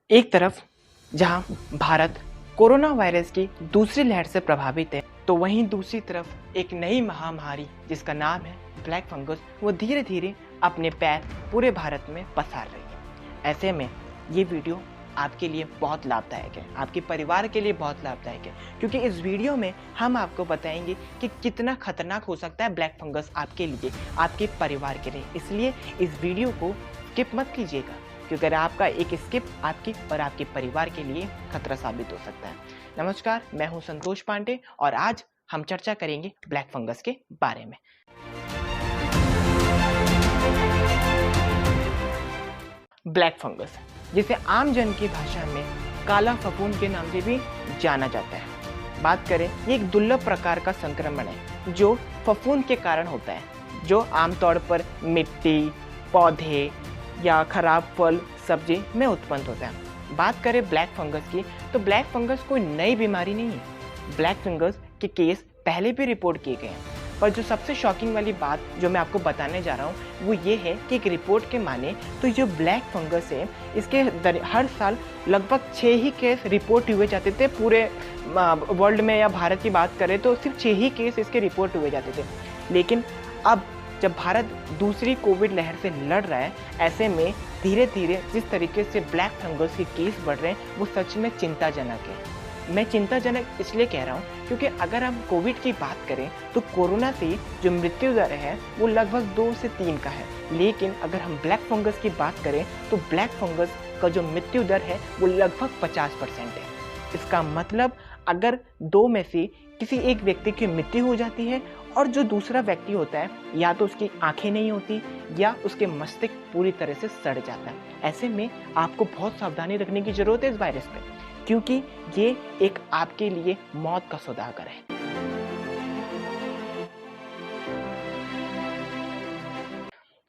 एक तरफ जहां भारत कोरोना वायरस की दूसरी लहर से प्रभावित है, तो वहीं दूसरी तरफ एक नई महामारी जिसका नाम है ब्लैक फंगस, वो धीरे धीरे अपने पैर पूरे भारत में पसार रही है। ऐसे में ये वीडियो आपके लिए बहुत लाभदायक है, आपके परिवार के लिए बहुत लाभदायक है, क्योंकि इस वीडियो में हम आपको बताएंगे कि कितना खतरनाक हो सकता है ब्लैक फंगस आपके लिए, आपके परिवार के लिए। इसलिए इस वीडियो को स्किप मत कीजिएगा, क्योंकि अगर आपका एक स्किप आपकी और आपके परिवार के लिए खतरा साबित हो सकता है। नमस्कार, मैं हूं संतोष पांडे और आज हम चर्चा करेंगे ब्लैक फंगस के बारे में। ब्लैक फंगस, जिसे आम जन की भाषा में काला फफूंद के नाम से भी जाना जाता है। बात करें, ये एक दुर्लभ प्रकार का संक्रमण है जो फफूंद के कारण होता है, जो आमतौर पर मिट्टी, पौधे या खराब फल सब्जी में उत्पन्न होता है। बात करें ब्लैक फंगस की, तो ब्लैक फंगस कोई नई बीमारी नहीं है। ब्लैक फंगस के केस पहले भी रिपोर्ट किए गए हैं, पर जो सबसे शॉकिंग वाली बात जो मैं आपको बताने जा रहा हूँ वो ये है कि एक रिपोर्ट के माने तो जो ब्लैक फंगस है, इसके हर साल लगभग 6 ही केस रिपोर्ट हुए जाते थे। पूरे वर्ल्ड में या भारत की बात करें तो सिर्फ 6 ही केस इसके रिपोर्ट हुए जाते थे। लेकिन अब जब भारत दूसरी कोविड लहर से लड़ रहा है, ऐसे में धीरे धीरे जिस तरीके से ब्लैक फंगस के केस बढ़ रहे हैं वो सच में चिंताजनक है। मैं चिंताजनक इसलिए कह रहा हूँ क्योंकि अगर हम कोविड की बात करें तो कोरोना से जो मृत्यु दर है वो लगभग 2 से 3 का है, लेकिन अगर हम ब्लैक फंगस की बात करें तो ब्लैक फंगस का जो मृत्यु दर है वो लगभग 50% है। इसका मतलब अगर 2 में से किसी एक व्यक्ति की मृत्यु हो जाती है और जो दूसरा व्यक्ति होता है या तो उसकी आंखें नहीं होती या उसके मस्तिष्क पूरी तरह से सड़ जाता है। ऐसे में आपको बहुत सावधानी रखने की जरूरत है इस वायरस पे, क्योंकि ये एक आपके लिए मौत का सौदागर है।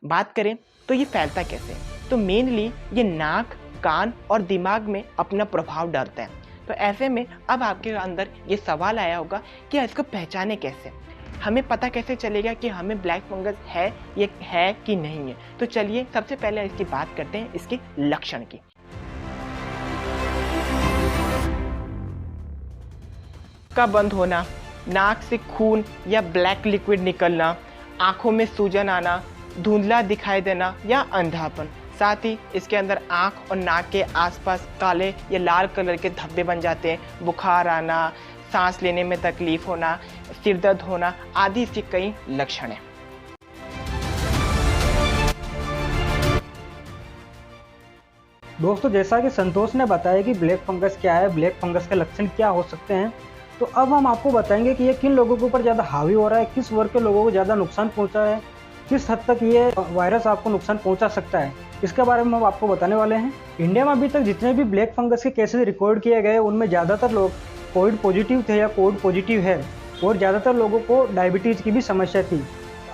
बात करें तो ये फैलता कैसे, तो मेनली ये नाक, कान और दिमाग में अपना प्रभाव डालता है। तो ऐसे में अब आपके अंदर ये सवाल आया होगा कि इसको पहचाने कैसे, हमें पता कैसे चलेगा कि हमें ब्लैक फंगस है, ये है कि नहीं है। तो चलिए सबसे पहले इसकी बात करते हैं इसके लक्षण की। का बंद होना, नाक से खून या ब्लैक लिक्विड निकलना, आंखों में सूजन आना, धुंधला दिखाई देना या अंधापन। साथ ही इसके अंदर आंख और नाक के आसपास काले या लाल कलर के धब्बे बन जाते हैं, बुखार आना, सांस लेने में तकलीफ होना, सिर दर्द होना आदि इसके कई लक्षण हैं। दोस्तों, जैसा कि संतोष ने बताया कि ब्लैक फंगस क्या है, ब्लैक फंगस के लक्षण क्या हो सकते हैं, तो अब हम आपको बताएंगे कि ये किन लोगों के ऊपर ज़्यादा हावी हो रहा है, किस वर्ग के लोगों को ज़्यादा नुकसान पहुंचा है, किस हद तक ये वायरस आपको नुकसान पहुंचा सकता है, इसके बारे में हम आपको बताने वाले हैं। इंडिया में अभी तक जितने भी ब्लैक फंगस के केसेस रिकॉर्ड किए गए उनमें ज़्यादातर लोग कोविड पॉजिटिव थे या कोविड पॉजिटिव है, और ज़्यादातर लोगों को डायबिटीज़ की भी समस्या थी।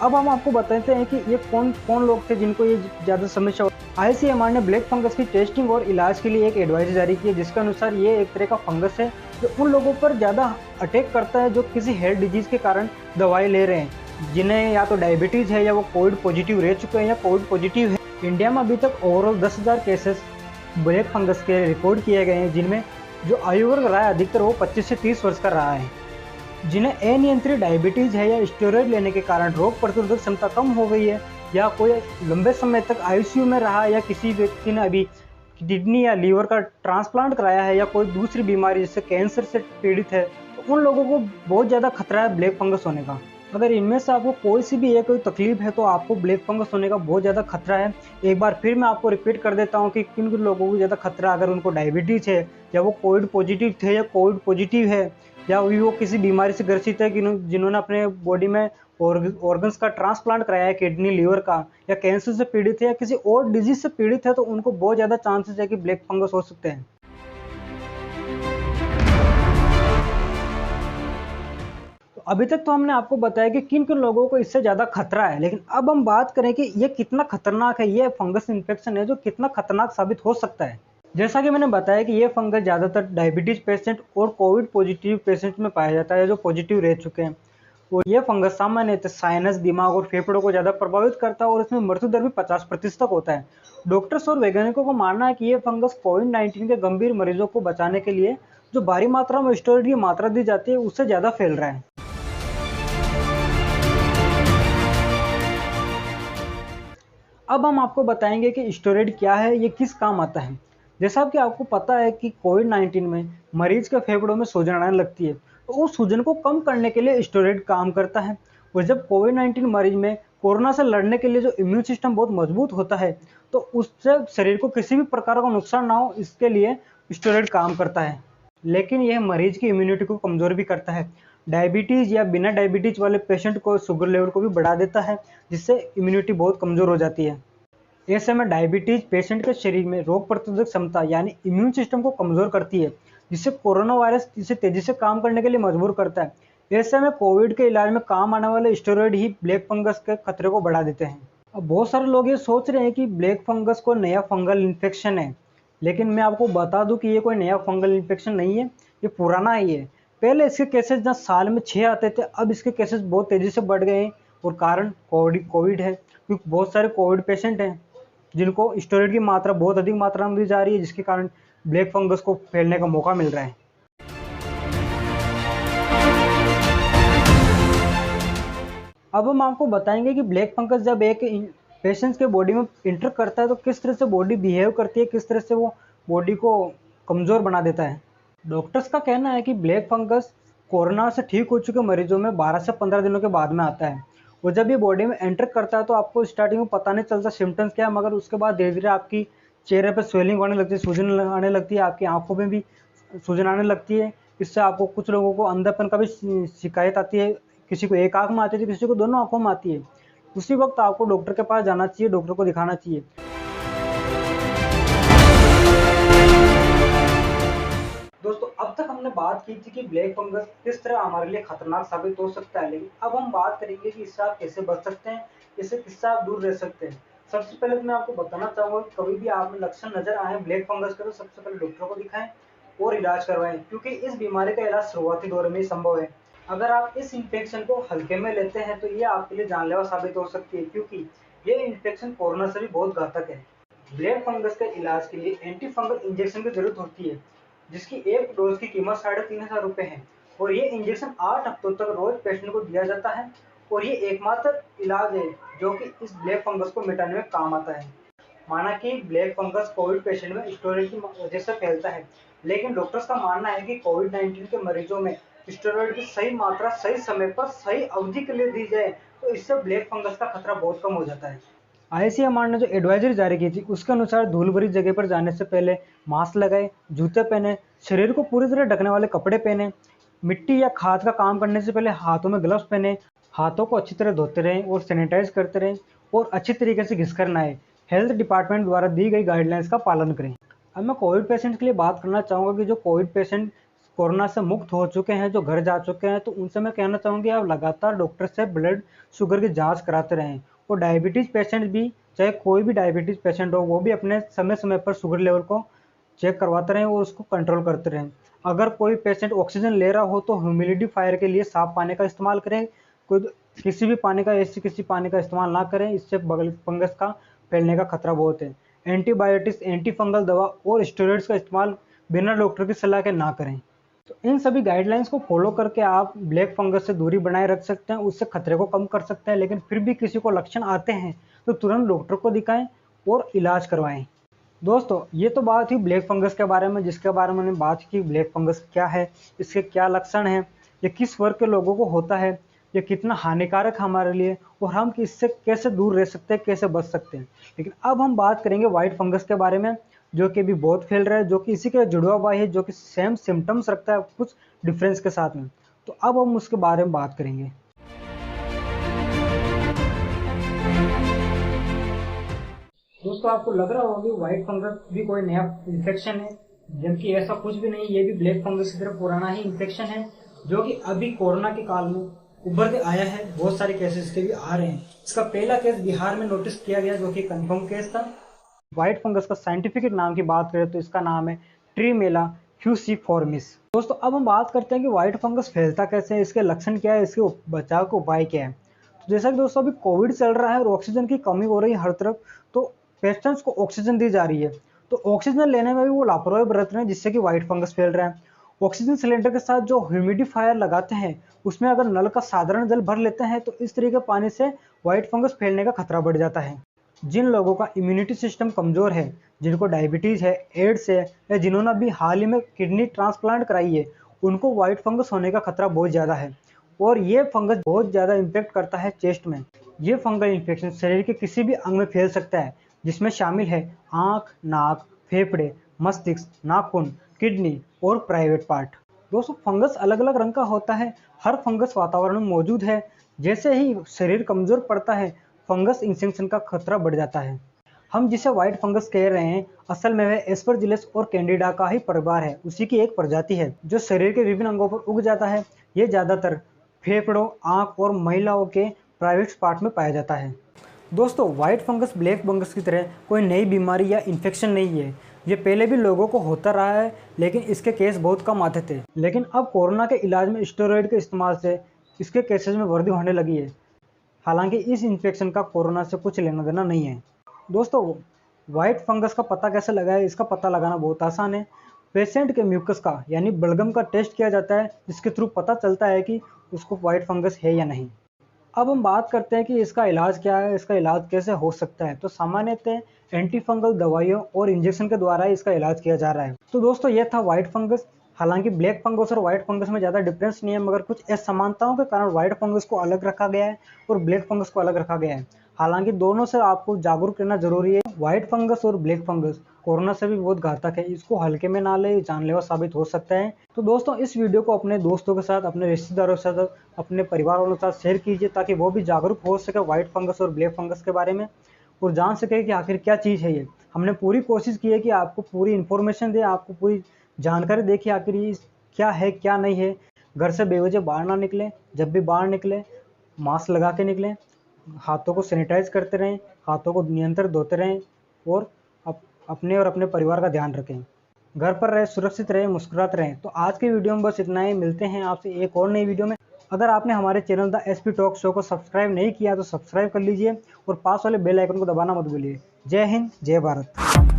अब हम आपको बताते हैं कि ये कौन कौन लोग थे जिनको ये ज़्यादा समस्या। ICMR ने ब्लैक फंगस की टेस्टिंग और इलाज के लिए एक एडवाइजरी जारी की है, जिसके अनुसार ये एक तरह का फंगस है जो उन लोगों पर ज़्यादा अटैक करता है जो किसी हेल्थ डिजीज़ के कारण दवाई ले रहे हैं, जिन्हें या तो डायबिटीज़ है या वो कोविड पॉजिटिव रह चुके हैं या कोविड पॉजिटिव है। इंडिया में अभी तक ओवरऑल 10,000 केसेस ब्लैक फंगस के रिकॉर्ड किए गए हैं, जिनमें जो आयु वर्ग रहा है अधिकतर वो 25 से 30 वर्ष का रहा है। जिन्हें अनियंत्रित डायबिटीज़ है या स्टेरॉयड लेने के कारण रोग प्रतिरोधक क्षमता कम हो गई है, या कोई लंबे समय तक ICU में रहा, या किसी व्यक्ति ने अभी किडनी या लीवर का ट्रांसप्लांट कराया है, या कोई दूसरी बीमारी जैसे कैंसर से पीड़ित है, तो उन लोगों को बहुत ज़्यादा खतरा है ब्लैक फंगस होने का। अगर इनमें से आपको कोई सी भी कोई तकलीफ है तो आपको ब्लैक फंगस होने का बहुत ज़्यादा खतरा है। एक बार फिर मैं आपको रिपीट कर देता हूँ कि किन किन लोगों को ज़्यादा खतरा, अगर उनको डायबिटीज़ है, या वो कोविड पॉजिटिव थे या कोविड पॉजिटिव है, या वो किसी बीमारी से ग्रसित है, जिन्होंने अपने बॉडी में ऑर्गन्स का ट्रांसप्लांट कराया है, किडनी लीवर का, या कैंसर से पीड़ित है या किसी और डिजीज से पीड़ित है, तो उनको बहुत ज़्यादा चांसेस है कि ब्लैक फंगस हो सकते हैं। तो अभी तक तो हमने आपको बताया कि किन किन लोगों को इससे ज़्यादा खतरा है, लेकिन अब हम बात करें कि ये कितना खतरनाक है, ये फंगस इन्फेक्शन है जो कितना खतरनाक साबित हो सकता है। जैसा कि मैंने बताया कि ये फंगस ज़्यादातर डायबिटीज़ पेशेंट और कोविड पॉजिटिव पेशेंट में पाया जाता है जो पॉजिटिव रह चुके हैं। और ये फंगस सामान्यतः साइनस, दिमाग और फेफड़ों को ज़्यादा प्रभावित करता है और इसमें मृत्यु दर भी 50% तक होता है। डॉक्टर्स और वैज्ञानिकों का मानना है कि ये फंगस कोविड-19 के गंभीर मरीजों को बचाने के लिए जो भारी मात्रा में स्टेरॉइड की मात्रा दी जाती है उससे ज़्यादा फैल रहा है। अब हम आपको बताएंगे कि स्टेरॉइड क्या है, ये किस काम आता है। जैसा कि आपको पता है कि कोविड-19 में मरीज के फेफड़ों में सूजन आने लगती है, तो उस सूजन को कम करने के लिए स्टेरॉइड काम करता है। और जब कोविड-19 मरीज में कोरोना से लड़ने के लिए जो इम्यून सिस्टम बहुत मजबूत होता है, तो उससे शरीर को किसी भी प्रकार का नुकसान ना हो, इसके लिए स्टेरॉइड काम करता है। लेकिन यह मरीज की इम्यूनिटी को कमजोर भी करता है। डायबिटीज या बिना डायबिटीज वाले पेशेंट को शुगर लेवल को भी बढ़ा देता है, जिससे इम्यूनिटी बहुत कमजोर हो जाती है। ऐसे में डायबिटीज पेशेंट के शरीर में रोग प्रतिरोधक क्षमता यानी इम्यून सिस्टम को कमजोर करती है, जिससे कोरोना वायरस इसे तेजी से काम करने के लिए मजबूर करता है। ऐसे में कोविड के इलाज में काम आने वाले स्टेरॉइड ही ब्लैक फंगस के खतरे को बढ़ा देते हैं। अब बहुत सारे लोग ये सोच रहे हैं कि ब्लैक फंगस कोई नया फंगल इन्फेक्शन है, लेकिन मैं आपको बता दूं कि ये कोई नया फंगल इन्फेक्शन नहीं है, ये पुराना ही है। पहले इसके केसेस जहाँ साल में 6 आते थे, अब इसके केसेस बहुत तेजी से बढ़ गए हैं और कारण कोविड है, क्योंकि बहुत सारे कोविड पेशेंट हैं जिनको स्टेरॉइड की मात्रा बहुत अधिक मात्रा में दी जा रही है, जिसके कारण ब्लैक फंगस को फैलने का मौका मिल रहा है। अब हम आपको बताएंगे कि ब्लैक फंगस जब एक पेशेंट्स के बॉडी में इंटर करता है तो किस तरह से बॉडी बिहेव करती है, किस तरह से वो बॉडी को कमज़ोर बना देता है। डॉक्टर्स का कहना है कि ब्लैक फंगस कोरोना से ठीक हो चुके मरीजों में 12 से 15 दिनों के बाद में आता है। और जब ये बॉडी में एंटर करता है तो आपको स्टार्टिंग में पता नहीं चलता सिम्टम्स क्या है, मगर उसके बाद धीरे धीरे आपकी चेहरे पर स्वेलिंग होने लगती है, सूजन आने लगती है, आपकी आंखों में भी सूजन आने लगती है। इससे आपको कुछ लोगों को अंधापन का भी शिकायत आती है, किसी को एक आंख में आती है, किसी को दोनों आंखों में आती है। उसी वक्त आपको डॉक्टर के पास जाना चाहिए, डॉक्टर को दिखाना चाहिए। दोस्तों, अब तक हमने बात की थी कि ब्लैक फंगस किस तरह हमारे लिए खतरनाक साबित हो सकता है, लेकिन अब हम बात करेंगे कि इससे आप कैसे बच सकते हैं, इससे किससे आप दूर रह सकते हैं। सबसे पहले तो मैं आपको बताना चाहूंगा कि कभी भी आप में लक्षण नजर आए ब्लैक फंगस के, तो सबसे पहले डॉक्टर को दिखाएं और इलाज करवाएं, क्योंकि इस बीमारी का इलाज शुरुआती दौर में ही संभव है। अगर आप इस इन्फेक्शन को हल्के में लेते हैं तो ये आपके लिए जानलेवा साबित हो सकती है, क्योंकि ये इन्फेक्शन कोरोना से भी बहुत घातक है। ब्लैक फंगस के इलाज के लिए एंटी फंगल इंजेक्शन की जरूरत होती है, जिसकी एक डोज की कीमत 3,500 रुपये है। और ये इंजेक्शन 8 हफ्तों तक रोज पेशेंट को दिया जाता है और ये एकमात्र इलाज है जो कि इस ब्लैक फंगस को मिटाने में काम आता है। माना कि ब्लैक फंगस कोविड पेशेंट में स्टेरॉइड की वजह से फैलता है, लेकिन डॉक्टर्स का मानना है कि कोविड-19 के मरीजों में स्टेरॉइड की सही मात्रा सही समय पर सही अवधि के लिए दी जाए तो इससे ब्लैक फंगस का खतरा बहुत कम हो जाता है। आईसीएमआर ने जो एडवाइजरी जारी की थी उसके अनुसार धूल भरी जगह पर जाने से पहले मास्क लगाए, जूते पहने, शरीर को पूरी तरह ढकने वाले कपड़े पहने, मिट्टी या खाद का काम करने से पहले हाथों में ग्लव्स पहने, हाथों को अच्छी तरह धोते रहें और सैनिटाइज करते रहें और अच्छी तरीके से घिसकर नहाएं। हेल्थ डिपार्टमेंट द्वारा दी गई गाइडलाइंस का पालन करें। अब मैं कोविड पेशेंट के लिए बात करना चाहूँगा कि जो कोविड पेशेंट कोरोना से मुक्त हो चुके हैं, जो घर जा चुके हैं, तो उनसे मैं कहना चाहूँगी आप लगातार डॉक्टर से ब्लड शुगर की जांच कराते रहें। और डायबिटीज़ पेशेंट भी, चाहे कोई भी डायबिटीज़ पेशेंट हो, वो भी अपने समय समय पर शुगर लेवल को चेक करवाते रहें और उसको कंट्रोल करते रहें। अगर कोई पेशेंट ऑक्सीजन ले रहा हो तो ह्यूमिडिफायर के लिए साफ पानी का इस्तेमाल करें, कोई किसी भी पानी का, ऐसे किसी पानी का इस्तेमाल ना करें, इससे फंगस का फैलने का खतरा बहुत है। एंटीबायोटिक्स, एंटी फंगल दवा और स्टेरॉइड्स का इस्तेमाल बिना डॉक्टर की सलाह के ना करें। तो इन सभी गाइडलाइंस को फॉलो करके आप ब्लैक फंगस से दूरी बनाए रख सकते हैं, उससे खतरे को कम कर सकते हैं। लेकिन फिर भी किसी को लक्षण आते हैं तो तुरंत डॉक्टर को दिखाएं और इलाज करवाएं। दोस्तों, ये तो बात ही ब्लैक फंगस के बारे में, जिसके बारे में मैंने बात की ब्लैक फंगस क्या है, इसके क्या लक्षण हैं, ये किस वर्ग के लोगों को होता है, ये कितना हानिकारक है हमारे लिए और हम इससे कैसे दूर रह सकते हैं, कैसे बच सकते हैं। लेकिन अब हम बात करेंगे वाइट फंगस के बारे में, जो कि भी बहुत फैल रहा है, जो कि इसी के जुड़वा हुआ है, जो कि सेम सिम्टम्स रखता है कुछ डिफरेंस के साथ में। तो अब हम उसके बारे में बात करेंगे। दोस्तों, आपको लग रहा होगा कि व्हाइट फंगस भी कोई नया इन्फेक्शन है, जबकि ऐसा कुछ भी नहीं। ये भी ब्लैक फंगस की तरह पुराना ही इन्फेक्शन है, जो कि अभी कोरोना के काल में उभर के आया है। बहुत सारे केसेस के भी आ रहे हैं। इसका पहला केस बिहार में नोटिस किया गया, जो कि कंफर्म केस था। व्हाइट फंगस का साइंटिफिक नाम की बात करें तो इसका नाम है ट्रीमेला फ्यूसिफॉर्मिस। दोस्तों अब हम बात करते हैं कि व्हाइट फंगस फैलता कैसे है, इसके लक्षण क्या है, इसके बचाव के उपाय क्या है। तो जैसा कि दोस्तों अभी कोविड चल रहा है और ऑक्सीजन की कमी हो रही है हर तरफ, तो पेशेंट्स को ऑक्सीजन दी जा रही है, तो ऑक्सीजन लेने में भी वो लापरवाही बरत रहे हैं, जिससे कि व्हाइट फंगस फैल रहा है। ऑक्सीजन सिलेंडर के साथ जो ह्यूमिडिफायर लगाते हैं, उसमें अगर नल का साधारण जल भर लेते हैं तो इस तरीके पानी से व्हाइट फंगस फैलने का खतरा बढ़ जाता है। जिन लोगों का इम्यूनिटी सिस्टम कमजोर है, जिनको डायबिटीज है, एड्स है, या जिन्होंने अभी हाल ही में किडनी ट्रांसप्लांट कराई है, उनको व्हाइट फंगस होने का खतरा बहुत ज़्यादा है। और ये फंगस बहुत ज़्यादा इम्पेक्ट करता है चेस्ट में। ये फंगल इन्फेक्शन शरीर के किसी भी अंग में फैल सकता है, जिसमें शामिल है आँख, नाक, फेफड़े, मस्तिष्क, नाखून, किडनी और प्राइवेट पार्ट। दोस्तों फंगस अलग अलग रंग का होता है, हर फंगस वातावरण में मौजूद है। जैसे ही शरीर कमजोर पड़ता है, फंगस इन्फेक्शन का खतरा बढ़ जाता है। हम जिसे व्हाइट फंगस कह रहे हैं, असल में वह एस्परजिलस और कैंडिडा का ही परिवार है, उसी की एक प्रजाति है जो शरीर के विभिन्न अंगों पर उग जाता है। ये ज्यादातर फेफड़ों, आंख और महिलाओं के प्राइवेट पार्ट में पाया जाता है। दोस्तों व्हाइट फंगस ब्लैक फंगस की तरह कोई नई बीमारी या इन्फेक्शन नहीं है, ये पहले भी लोगों को होता रहा है, लेकिन इसके केस बहुत कम आते थे। लेकिन अब कोरोना के इलाज में स्टेरॉयड के इस्तेमाल से इसके केसेस में वृद्धि होने लगी है। हालांकि इस इन्फेक्शन का कोरोना से कुछ लेना देना नहीं है। दोस्तों व्हाइट फंगस का पता कैसे लगाएं, इसका पता लगाना बहुत आसान है। पेशेंट के म्यूकस का यानी बलगम का टेस्ट किया जाता है, जिसके थ्रू पता चलता है कि उसको व्हाइट फंगस है या नहीं। अब हम बात करते हैं कि इसका इलाज क्या है, इसका इलाज कैसे हो सकता है। तो सामान्यतः एंटी फंगल दवाइयों और इंजेक्शन के द्वारा ही इसका इलाज किया जा रहा है। तो दोस्तों ये था व्हाइट फंगस। हालांकि ब्लैक फंगस और व्हाइट फंगस में ज़्यादा डिफरेंस नहीं है, मगर कुछ असमानताओं के कारण व्हाइट फंगस को अलग रखा गया है और ब्लैक फंगस को अलग रखा गया है। हालांकि दोनों से आपको जागरूक रहना जरूरी है। व्हाइट फंगस और ब्लैक फंगस कोरोना से भी बहुत घातक है, इसको हल्के में ना ले, जानलेवा साबित हो सकता है। तो दोस्तों इस वीडियो को अपने दोस्तों के साथ, अपने रिश्तेदारों के साथ, अपने परिवार वालों के साथ शेयर कीजिए, ताकि वो भी जागरूक हो सके व्हाइट फंगस और ब्लैक फंगस के बारे में और जान सके कि आखिर क्या चीज़ है ये। हमने पूरी कोशिश की है कि आपको पूरी इन्फॉर्मेशन दें, आपको पूरी जानकारी दें कि आखिर ये क्या है क्या नहीं है। घर से बेवजह बाहर ना निकलें, जब भी बाहर निकलें मास्क लगा के निकलें, हाथों को सैनिटाइज करते रहें, हाथों को निरंतर धोते रहें और अपने और अपने परिवार का ध्यान रखें। घर पर रहें, सुरक्षित रहें, मुस्कुराते रहें। तो आज के वीडियो में बस इतना ही। मिलते हैं आपसे एक और नई वीडियो में। अगर आपने हमारे channel the SP talk show को सब्सक्राइब नहीं किया तो सब्सक्राइब कर लीजिए और पास वाले बेल आइकन को दबाना मत भूलिए। जय हिंद, जय भारत।